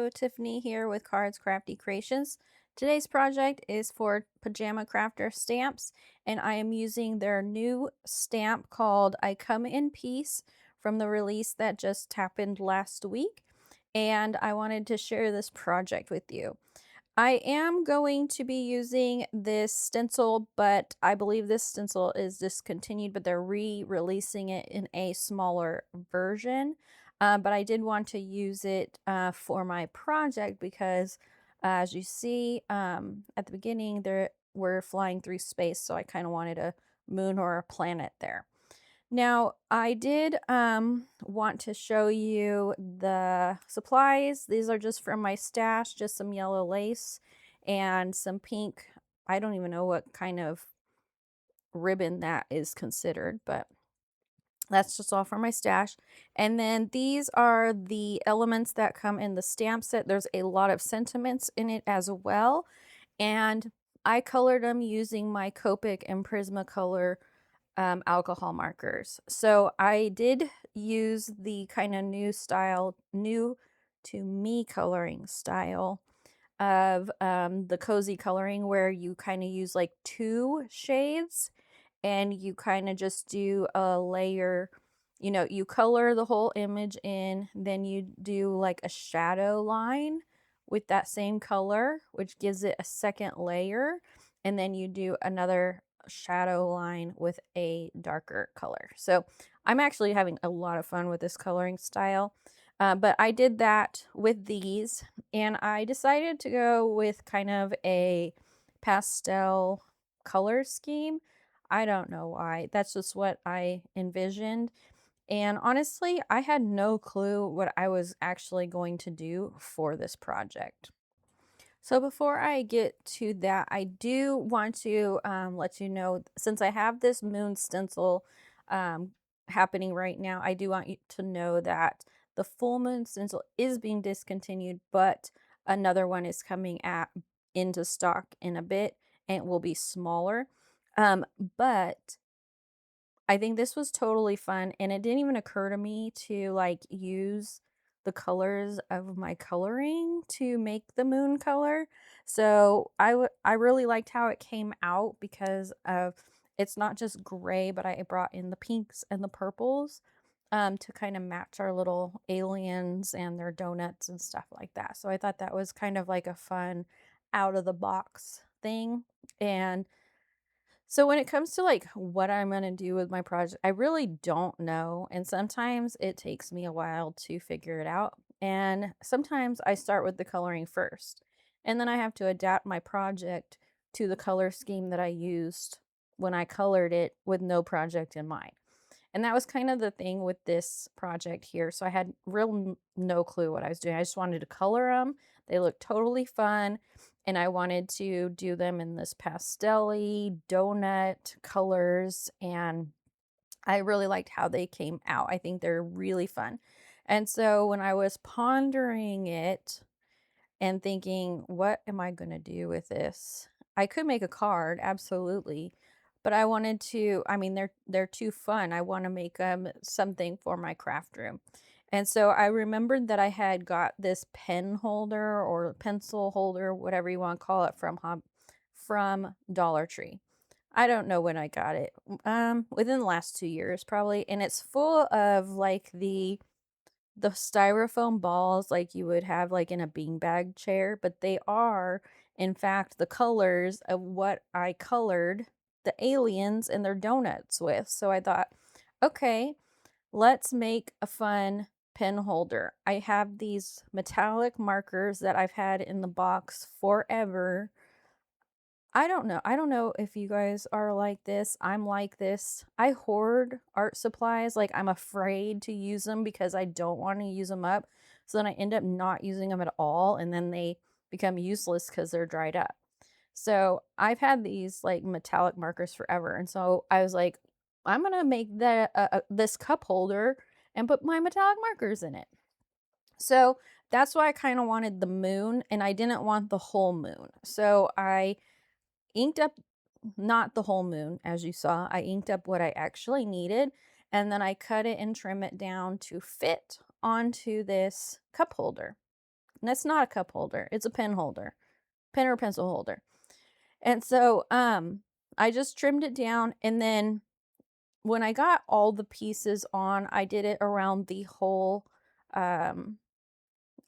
Hello, Tiffany here with Cards Crafty Creations. Today's project is for Pajama Crafter Stamps, and I am using their new stamp called I Come in Peace from the release that just happened last week, and I wanted to share this project with you. I am going to be using this stencil, but I believe this stencil is discontinued, but they're re-releasing it in a smaller version. But I did want to use it for my project because as you see at the beginning, there we're flying through space, so I kind of wanted a moon or a planet there. Now, I did want to show you the supplies. These are just from my stash, just some yellow lace and some pink. I don't even know what kind of ribbon that is considered, but that's just all from my stash. And then these are the elements that come in the stamp set. There's a lot of sentiments in it as well. And I colored them using my Copic and Prismacolor alcohol markers. So I did use the kind of new style, new to me coloring style of the cozy coloring where you kind of use like two shades and you kind of just do a layer. You know, you color the whole image in, then you do like a shadow line with that same color, which gives it a second layer, and then you do another shadow line with a darker color. So I'm actually having a lot of fun with this coloring style. But I did that with these, and I decided to go with kind of a pastel color scheme. I don't know why. That's just what I envisioned. And honestly, I had no clue what I was actually going to do for this project. So before I get to that, I do want to let you know, since I have this moon stencil um, happening right now, I do want you to know that the full moon stencil is being discontinued, but another one is coming into stock in a bit and it will be smaller. But I think this was totally fun, and it didn't even occur to me to like use the colors of my coloring to make the moon color. So I really liked how it came out because of it's not just gray, but I brought in the pinks and the purples to kind of match our little aliens and their donuts and stuff like that. So I thought that was kind of like a fun out of the box thing. And so when it comes to like what I'm going to do with my project, I really don't know. And sometimes it takes me a while to figure it out. And sometimes I start with the coloring first. And then I have to adapt my project to the color scheme that I used when I colored it with no project in mind. And that was kind of the thing with this project here. So I had no clue what I was doing. I just wanted to color them. They looked totally fun. And I wanted to do them in this pastel-y donut colors. And I really liked how they came out. I think they're really fun. And so when I was pondering it and thinking, what am I going to do with this? I could make a card, absolutely. But I wanted to, I mean, they're too fun. I want to make something for my craft room. And so I remembered that I had got this pen holder or pencil holder, whatever you want to call it, from Dollar Tree. I don't know when I got it. Within the last 2 years probably, and it's full of like the styrofoam balls like you would have like in a beanbag chair, but they are in fact the colors of what I colored the aliens and their donuts with. So I thought, okay, let's make a fun pen holder. I have these metallic markers that I've had in the box forever. I don't know. I don't know if you guys are like this. I'm like this. I hoard art supplies. Like I'm afraid to use them because I don't want to use them up. So then I end up not using them at all. And then they become useless because they're dried up. So I've had these like metallic markers forever. And so I was like, I'm going to make this cup holder and put my metallic markers in it. So that's why I kind of wanted the moon and I didn't want the whole moon. So I inked up not the whole moon, as you saw. I inked up what I actually needed, and then I cut it and trim it down to fit onto this cup holder. And it's not a cup holder, it's a pen holder, pen or pencil holder. And so I just trimmed it down, and then when I got all the pieces on, I did it around the whole um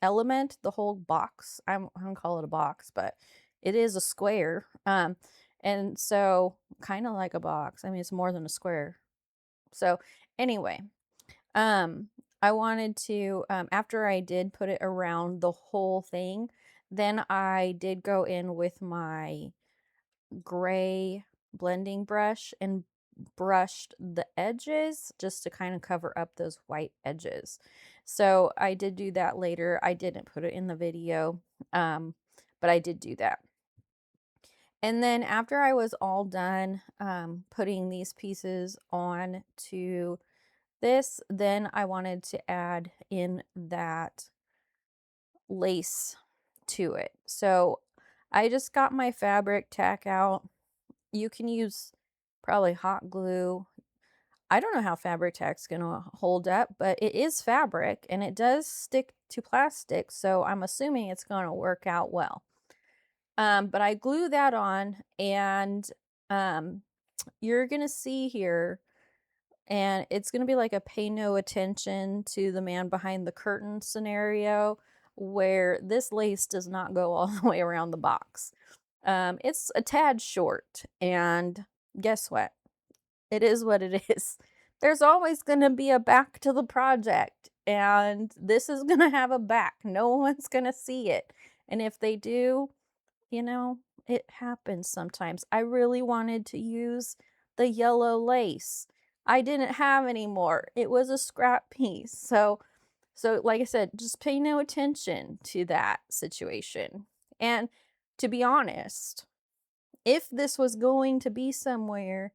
element, the whole box. I don't call it a box, but it is a square. And so kind of like a box. I mean, it's more than a square. So anyway, um, I wanted to, after I did put it around the whole thing, then I did go in with my gray blending brush and brushed the edges just to kind of cover up those white edges. So I did do that later. I didn't put it in the video, but I did do that. And then after I was all done putting these pieces on to this, then I wanted to add in that lace to it. So I just got my fabric tack out. You can use probably hot glue. I don't know how fabric tack's gonna hold up, but it is fabric and it does stick to plastic, so I'm assuming it's gonna work out well. But I glue that on, and you're gonna see here, and it's gonna be like a pay no attention to the man behind the curtain scenario, where this lace does not go all the way around the box. It's a tad short, and guess what? It is what it is. There's always going to be a back to the project, and this is going to have a back. No one's going to see it. And if they do, you know, it happens sometimes. I really wanted to use the yellow lace. I didn't have any more. It was a scrap piece. So like I said, just pay no attention to that situation. And to be honest, if this was going to be somewhere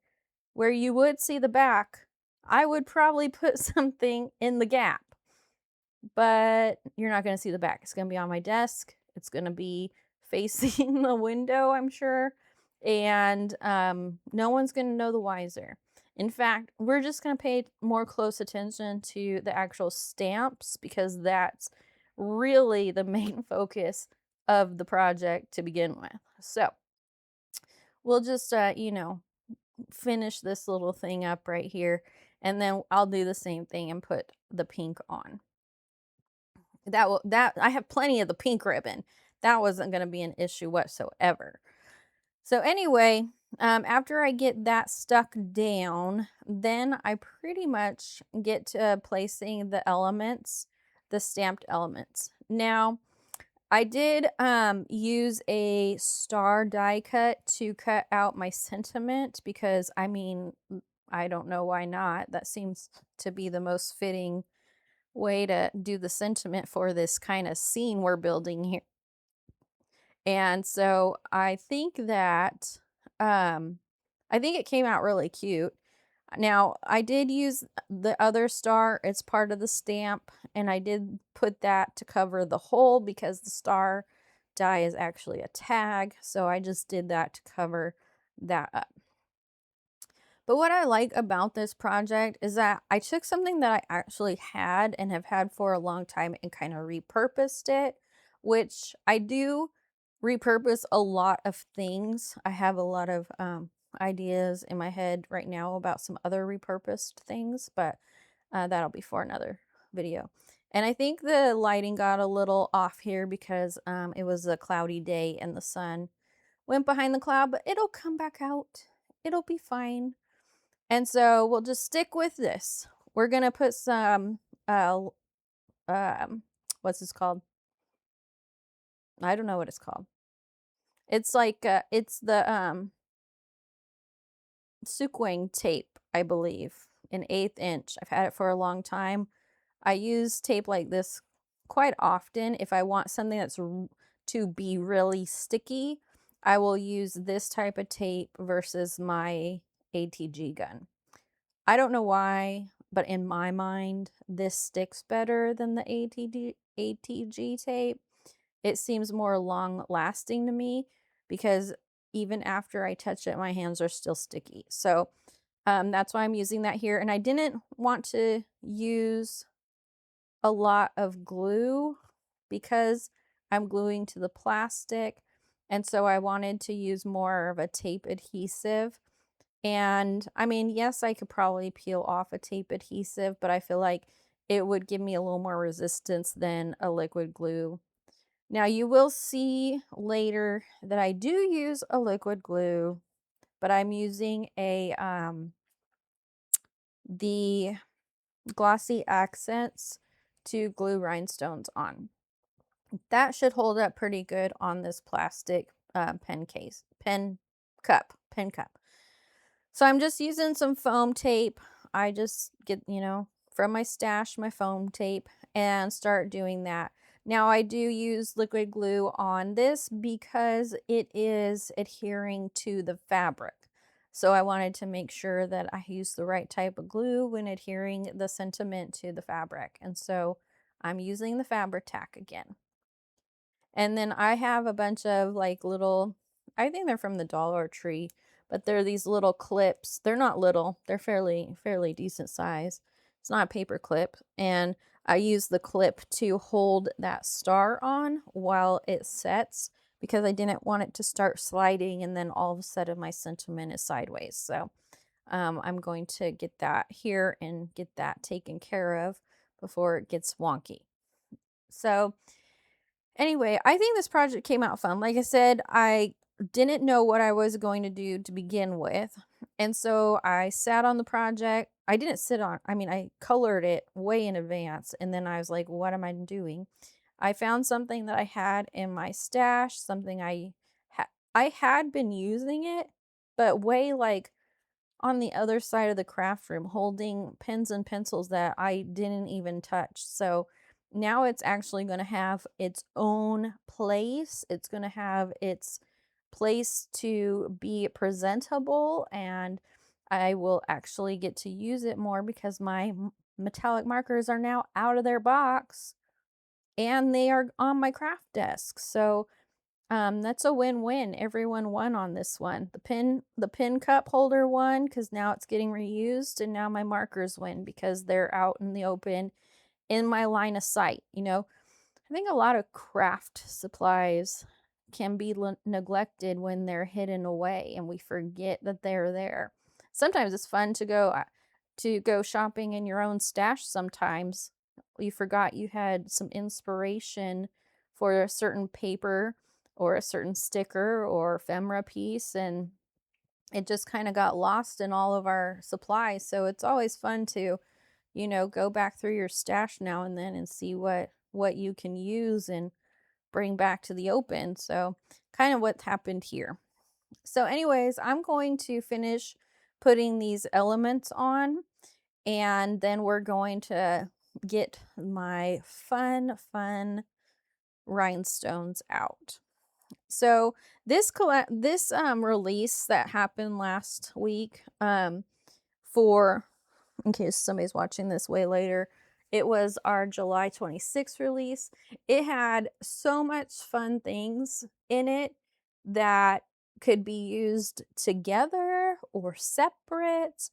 where you would see the back, I would probably put something in the gap. But you're not going to see the back. It's going to be on my desk. It's going to be facing the window, I'm sure. And no one's going to know the wiser. In fact, we're just going to pay more close attention to the actual stamps, because that's really the main focus of the project to begin with. So we'll just, finish this little thing up right here, and then I'll do the same thing and put the pink on. That I have plenty of the pink ribbon. That wasn't going to be an issue whatsoever. So anyway, after I get that stuck down, then I pretty much get to placing the elements, the stamped elements. Now, I did use a star die cut to cut out my sentiment, because I mean, I don't know why not. That seems to be the most fitting way to do the sentiment for this kind of scene we're building here. And so I think that I think it came out really cute. Now, I did use the other star. It's part of the stamp, and I did put that to cover the hole because the star die is actually a tag. So I just did that to cover that up. But what I like about this project is that I took something that I actually had and have had for a long time and kind of repurposed it, which I do repurpose a lot of things. I have a lot of ideas in my head right now about some other repurposed things, but that'll be for another video. And I think the lighting got a little off here because it was a cloudy day and the sun went behind the cloud, but it'll come back out. It'll be fine. And so we'll just stick with this. We're going to put some, what's this called? I don't know what it's called. It's like, it's the Sukwing tape, I believe, an 1/8 inch. I've had it for a long time. I use tape like this quite often. If I want something that's to be really sticky, I will use this type of tape versus my ATG gun. I don't know why, but in my mind, this sticks better than the ATG tape. It seems more long lasting to me, because even after I touch it, my hands are still sticky. So that's why I'm using that here. And I didn't want to use a lot of glue, because I'm gluing to the plastic, and so I wanted to use more of a tape adhesive. And I mean, yes, I could probably peel off a tape adhesive, but I feel like it would give me a little more resistance than a liquid glue. Now, you will see later that I do use a liquid glue, but I'm using the glossy accents to glue rhinestones on. That should hold up pretty good on this plastic pen cup. So I'm just using some foam tape. I just get, from my stash, my foam tape, and start doing that. Now I do use liquid glue on this because it is adhering to the fabric. So I wanted to make sure that I use the right type of glue when adhering the sentiment to the fabric. And so I'm using the fabric tack again. And then I have a bunch of like little, I think they're from the Dollar Tree, but they're these little clips. They're not little, they're fairly decent size. It's not a paper clip. And I use the clip to hold that star on while it sets because I didn't want it to start sliding and then all of a sudden my sentiment is sideways. So I'm going to get that here and get that taken care of before it gets wonky. So anyway, I think this project came out fun. Like I said, I didn't know what I was going to do to begin with. And so I sat on the project. I didn't sit on, I mean, I colored it way in advance. And then I was like, what am I doing? I found something that I had in my stash, something I had been using it, but way like on the other side of the craft room holding pens and pencils that I didn't even touch. So now it's actually going to have its own place. It's going to have its place to be presentable, and I will actually get to use it more because my metallic markers are now out of their box and they are on my craft desk. So that's a win-win. Everyone won on this one. The pen cup holder won because now it's getting reused, and now my markers win because they're out in the open in my line of sight. I think a lot of craft supplies can be neglected when they're hidden away and we forget that they're there. Sometimes it's fun to go shopping in your own stash sometimes. You forgot you had some inspiration for a certain paper or a certain sticker or ephemera piece, and it just kind of got lost in all of our supplies. So it's always fun to, go back through your stash now and then and see what you can use and bring back to the open. So kind of what happened here. So anyways, I'm going to finish putting these elements on, and then we're going to get my fun rhinestones out. So this release that happened last week, for in case somebody's watching this way later, it was our July 26th release. It had so much fun things in it that could be used together or separate.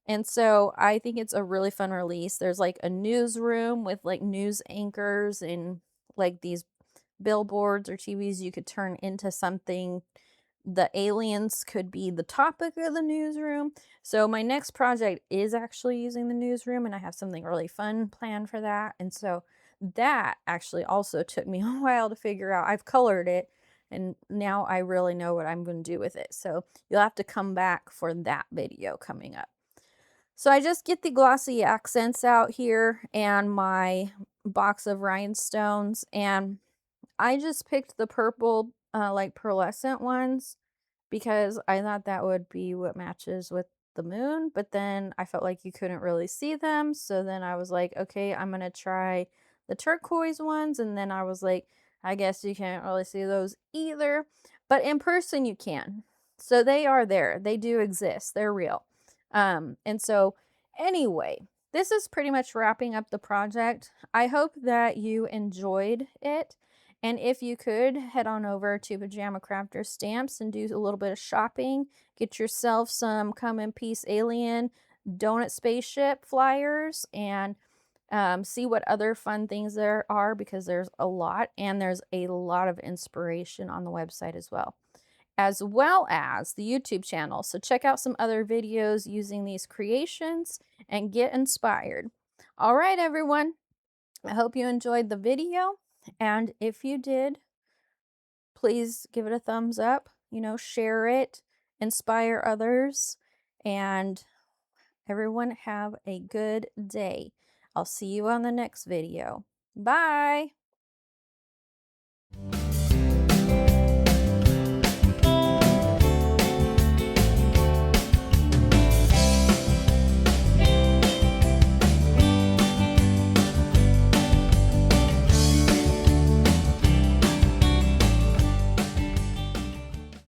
And so I think it's a really fun release. There's like a newsroom with like news anchors and like these billboards or TVs you could turn into something. The aliens could be the topic of the newsroom. So my next project is actually using the newsroom, and I have something really fun planned for that. And so that actually also took me a while to figure out. I've colored it, and now I really know what I'm going to do with it. So you'll have to come back for that video coming up. So I just get the glossy accents out here and my box of rhinestones, and I just picked the purple, like pearlescent ones because I thought that would be what matches with the moon, but then I felt like you couldn't really see them. So then I was like, okay, I'm going to try the turquoise ones. And then I was like, I guess you can't really see those either, but in person you can. So they are there. They do exist. They're real. And so anyway, this is pretty much wrapping up the project. I hope that you enjoyed it. And if you could, head on over to Pajama Crafter Stamps and do a little bit of shopping. Get yourself some Come in Peace Alien Donut Spaceship flyers and See what other fun things there are because there's a lot, and there's a lot of inspiration on the website as well as the YouTube channel. So check out some other videos using these creations and get inspired. All right, everyone. I hope you enjoyed the video. And if you did, please give it a thumbs up, share it, inspire others, and everyone have a good day. I'll see you on the next video. Bye.